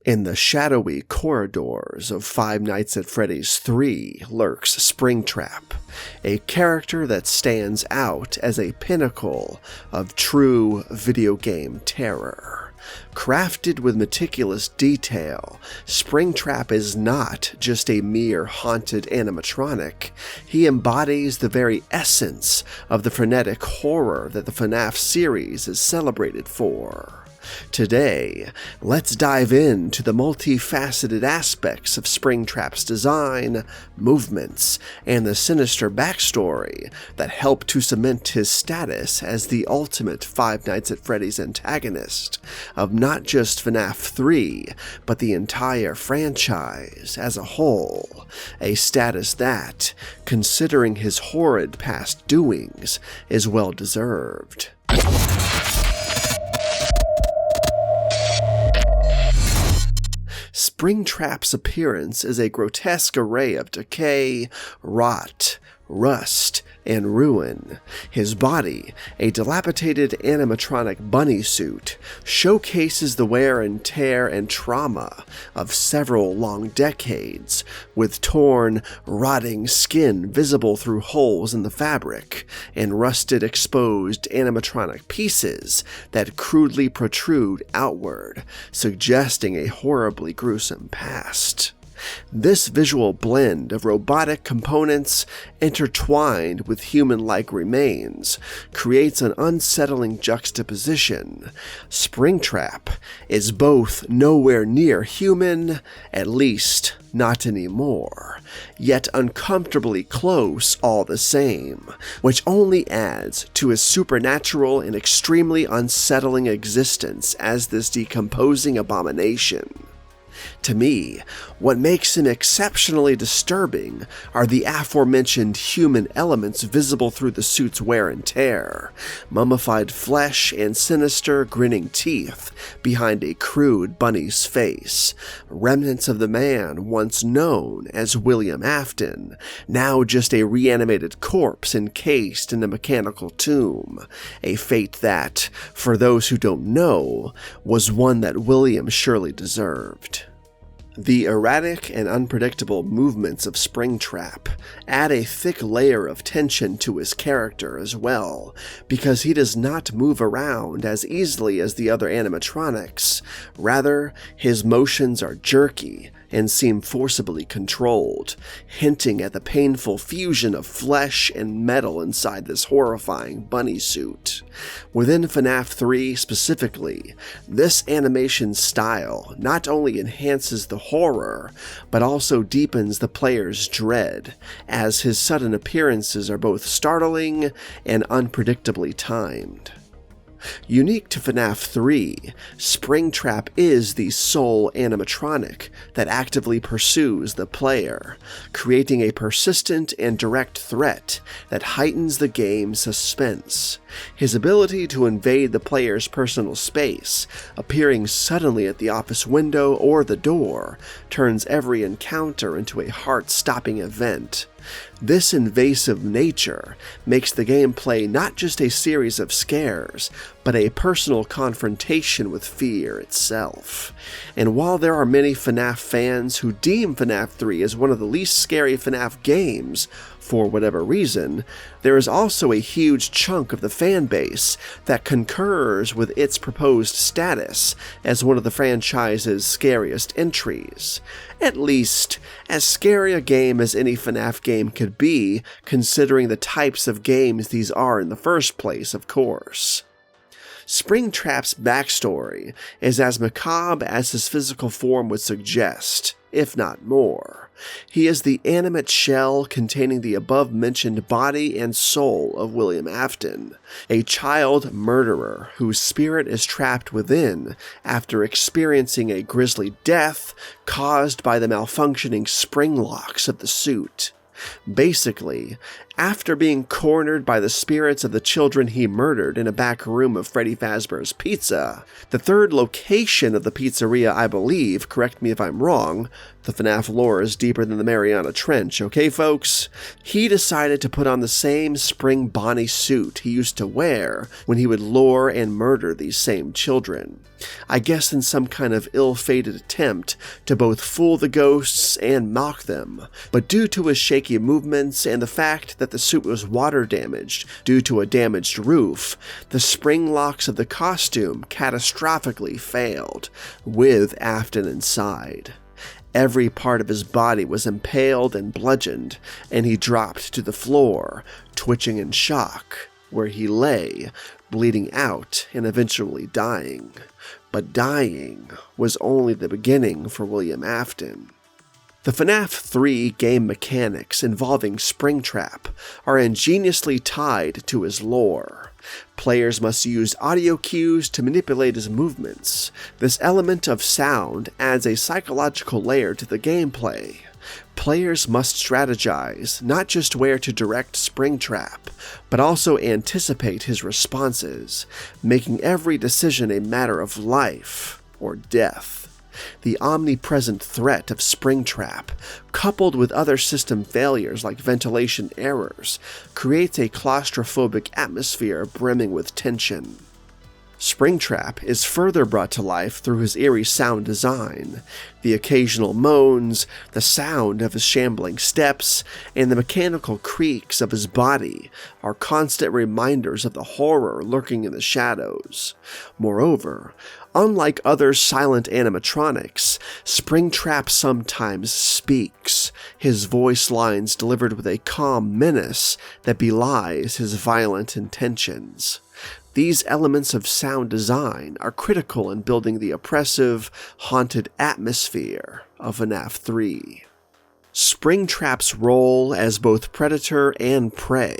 In the shadowy corridors of Five Nights at Freddy's 3 lurks Springtrap, a character that stands out as a pinnacle of true video game terror. Crafted with meticulous detail, Springtrap is not just a mere haunted animatronic. He embodies the very essence of the frenetic horror that the FNaf series is celebrated for. Today, let's dive into the multifaceted aspects of Springtrap's design, movements, and the sinister backstory that help to cement his status as the ultimate Five Nights at Freddy's antagonist of not just FNaf 3, but the entire franchise as a whole, a status that, considering his horrid past doings, is well deserved. Springtrap's appearance is a grotesque array of decay, rot, rust, and ruin. His body, a dilapidated animatronic bunny suit, showcases the wear and tear and trauma of several long decades, with torn, rotting skin visible through holes in the fabric, and rusted exposed animatronic pieces that crudely protrude outward, suggesting a horribly gruesome past. This visual blend of robotic components intertwined with human-like remains creates an unsettling juxtaposition. Springtrap is both nowhere near human, at least not anymore, yet uncomfortably close all the same, which only adds to his supernatural and extremely unsettling existence as this decomposing abomination. To me, what makes him exceptionally disturbing are the aforementioned human elements visible through the suit's wear and tear: mummified flesh and sinister, grinning teeth behind a crude bunny's face, remnants of the man once known as William Afton, now just a reanimated corpse encased in a mechanical tomb, a fate that, for those who don't know, was one that William surely deserved. The erratic and unpredictable movements of Springtrap add a thick layer of tension to his character as well, because he does not move around as easily as the other animatronics. Rather, his motions are jerky and seem forcibly controlled, hinting at the painful fusion of flesh and metal inside this horrifying bunny suit. Within FNaf 3 specifically, this animation style not only enhances the horror, but also deepens the player's dread, as his sudden appearances are both startling and unpredictably timed. Unique to FNaf 3, Springtrap is the sole animatronic that actively pursues the player, creating a persistent and direct threat that heightens the game's suspense. His ability to invade the player's personal space, appearing suddenly at the office window or the door, turns every encounter into a heart-stopping event. This invasive nature makes the gameplay not just a series of scares, but a personal confrontation with fear itself. And while there are many FNaf fans who deem FNaf 3 as one of the least scary FNaf games, for whatever reason, there is also a huge chunk of the fan base that concurs with its proposed status as one of the franchise's scariest entries. At least, as scary a game as any FNaf game could be, considering the types of games these are in the first place, of course. Springtrap's backstory is as macabre as his physical form would suggest, if not more. He is the animate shell containing the above-mentioned body and soul of William Afton, a child murderer whose spirit is trapped within after experiencing a grisly death caused by the malfunctioning spring locks of the suit. Basically, after being cornered by the spirits of the children he murdered in a back room of Freddy Fazbear's Pizza, the third location of the pizzeria, I believe, correct me if I'm wrong, the FNaf lore is deeper than the Mariana Trench, okay folks? He decided to put on the same spring Bonnie suit he used to wear when he would lure and murder these same children. I guess in some kind of ill-fated attempt to both fool the ghosts and mock them, but due to his shaky movements and the fact that the suit was water damaged due to a damaged roof, the spring locks of the costume catastrophically failed, with Afton inside. Every part of his body was impaled and bludgeoned, and he dropped to the floor, twitching in shock, where he lay, bleeding out and eventually dying. But dying was only the beginning for William Afton. The FNaf 3 game mechanics involving Springtrap are ingeniously tied to his lore. Players must use audio cues to manipulate his movements. This element of sound adds a psychological layer to the gameplay. Players must strategize not just where to direct Springtrap, but also anticipate his responses, making every decision a matter of life or death. The omnipresent threat of Springtrap, coupled with other system failures like ventilation errors, creates a claustrophobic atmosphere brimming with tension. Springtrap is further brought to life through his eerie sound design. The occasional moans, the sound of his shambling steps, and the mechanical creaks of his body are constant reminders of the horror lurking in the shadows. Moreover, unlike other silent animatronics, Springtrap sometimes speaks, his voice lines delivered with a calm menace that belies his violent intentions. These elements of sound design are critical in building the oppressive, haunted atmosphere of FNaf 3. Springtrap's role as both predator and prey,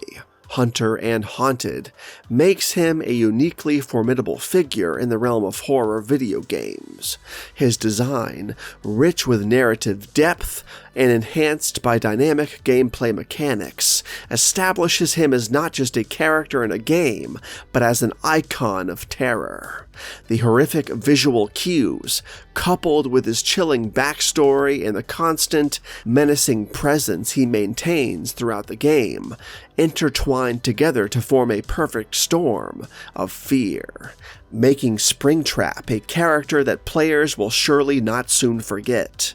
hunter and haunted, makes him a uniquely formidable figure in the realm of horror video games. His design, rich with narrative depth and enhanced by dynamic gameplay mechanics, establishes him as not just a character in a game, but as an icon of terror. The horrific visual cues, coupled with his chilling backstory and the constant, menacing presence he maintains throughout the game, intertwine together to form a perfect storm of fear, making Springtrap a character that players will surely not soon forget.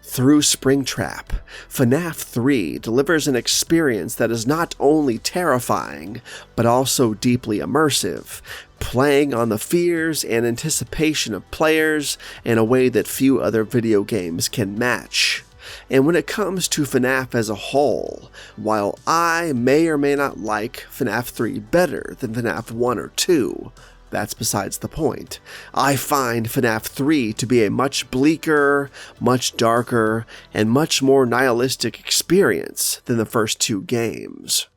Through Springtrap, FNaf 3 delivers an experience that is not only terrifying, but also deeply immersive, playing on the fears and anticipation of players in a way that few other video games can match. And when it comes to FNaf as a whole, while I may or may not like FNaf 3 better than FNaf 1 or 2, that's besides the point. I find FNaf 3 to be a much bleaker, much darker, and much more nihilistic experience than the first two games.